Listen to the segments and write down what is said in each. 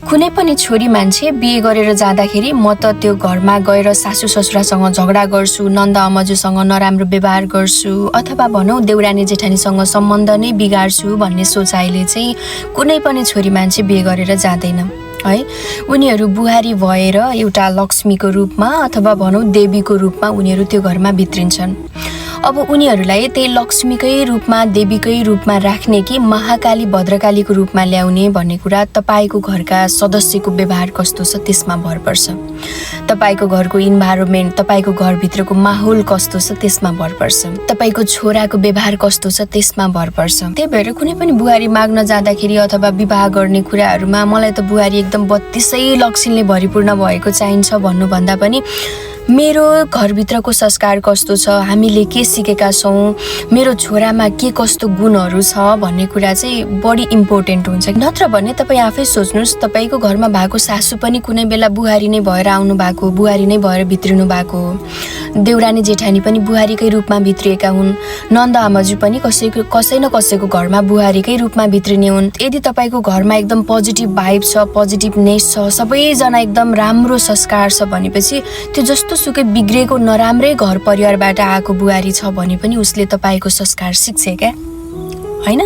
कुनै पनि छोरी मान्छे बिहे गरेर जाँदाखेरि म त त्यो घरमा गएर सासू ससुरासँग झगडा गर्छु, नन्द अमजुसँग नराम्रो व्यवहार गर्छु अथवा भनौँ देउरानी जेठानीसँग सम्बन्ध नै बिगार्छु भन्ने सोचाइले चाहिँ कुनै पनि छोरी मान्छे बिहे गरेर जाँदैन है। उनीहरू बुहारी भएर एउटा लक्ष्मीको रूपमा अथवा भनौँ देवीको रूपमा उनीहरू त्यो घरमा भित्रिन्छन्। अब उनीहरूलाई त्यही लक्ष्मीकै रूपमा देवीकै रूपमा राख्ने कि महाकाली भद्रकालीको रूपमा ल्याउने भन्ने कुरा तपाईँको घरका सदस्यको व्यवहार कस्तो छ त्यसमा भर पर्छ। तपाईँको घरको इन्भाइरोमेन्ट, तपाईँको घरभित्रको माहौल कस्तो छ त्यसमा भर पर्छ। तपाईँको छोराको व्यवहार कस्तो छ त्यसमा भर पर्छ। त्यही भएर कुनै पनि बुहारी माग्न जाँदाखेरि अथवा विवाह गर्ने कुराहरूमा मलाई त बुहारी एकदम 32 लक्षणले भरिपूर्ण भएको चाहिन्छ भन्नुभन्दा पनि मेरो घरभित्रको संस्कार कस्तो छ, हामीले के सिकेका छौँ, मेरो छोरामा के कस्तो गुणहरू छ भन्ने कुरा चाहिँ बढी इम्पोर्टेन्ट हुन्छ। नत्र भने तपाईँ आफै सोच्नुहोस्, तपाईँको घरमा भएको सासू पनि कुनै बेला बुहारी नै भएर आउनु भएको, बुहारी नै भएर भित्रिनु भएको, देउरानी जेठानी पनि बुहारीकै रूपमा भित्रिएका हुन्, नन्द आमाजु पनि कसै न कसैको घरमा बुहारीकै रूपमा भित्रिने हुन्। यदि तपाईँको घरमा एकदम पोजिटिभ भाइब छ, पोजिटिभनेस छ, सबैजना एकदम राम्रो संस्कार छ भनेपछि त्यो जस्तो सुकै बिग्रेको नराम्रै घर परिवारबाट आएको बुहारी छ भने पनि उसले तपाईँको संस्कार सिक्छ क्या, हैन?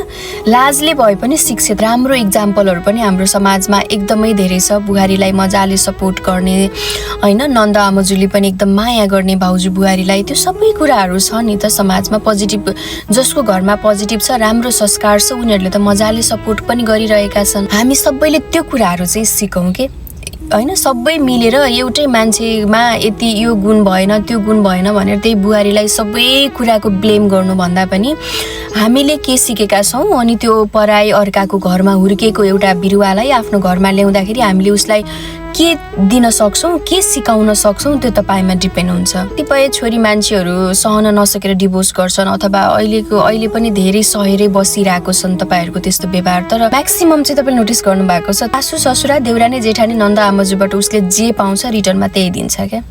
लाजले भए पनि सिक्छ। राम्रो इक्जाम्पलहरू पनि हाम्रो समाजमा एकदमै धेरै छ। बुहारीलाई मजाले सपोर्ट गर्ने, हैन? नन्द आमजुले पनि एकदम माया गर्ने भाउजू बुहारीलाई, त्यो सबै कुराहरू छ नि त समाजमा। पोजिटिभ जसको घरमा पोजिटिभ छ, राम्रो संस्कार छ, उनीहरूले त मजाले सपोर्ट पनि गरिरहेका छन्। हामी सबैले त्यो कुराहरू चाहिँ सिकौँ के, हैन? सबै मिलेर एउटै मान्छेमा यति यो गुण भएन त्यो गुण भएन भनेर त्यही बुहारीलाई सबै कुराको ब्लेम गर्नुभन्दा पनि हामीले के सिकेका छौँ अनि त्यो पराई अर्काको घरमा हुर्केको एउटा बिरुवालाई आफ्नो घरमा ल्याउँदाखेरि हामीले उसलाई के दिन सक्छौँ, के सिकाउन सक्छौँ त्यो तपाईँमा डिपेन्ड हुन्छ। कतिपय छोरी मान्छेहरू सहन नसकेर डिभोर्स गर्छन् अथवा अहिले पनि धेरै सहेरै बसिरहेको छन् तपाईँहरूको त्यस्तो व्यवहार। तर म्याक्सिमम चाहिँ तपाईँले नोटिस गर्नुभएको छ, सासू ससुरा देउरानी जेठानी नन्द आमजुबाट उसले जे पाउँछ रिटर्नमा त्यही दिन्छ क्या,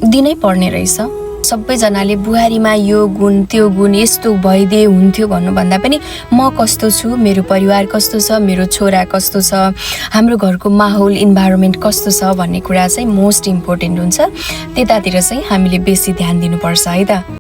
दिनै पर्ने रहेछ। सबैजनाले बुहारीमा यो गुण त्यो गुण यस्तो भइदिए हुन्थ्यो भन्नुभन्दा पनि म कस्तो छु, मेरो परिवार कस्तो छ, मेरो छोरा कस्तो छ, हाम्रो घरको माहौल इन्भाइरोमेन्ट कस्तो छ भन्ने कुरा चाहिँ मोस्ट इम्पोर्टेन्ट हुन्छ। त्यतातिर चाहिँ हामीले बेसी ध्यान दिनुपर्छ है त।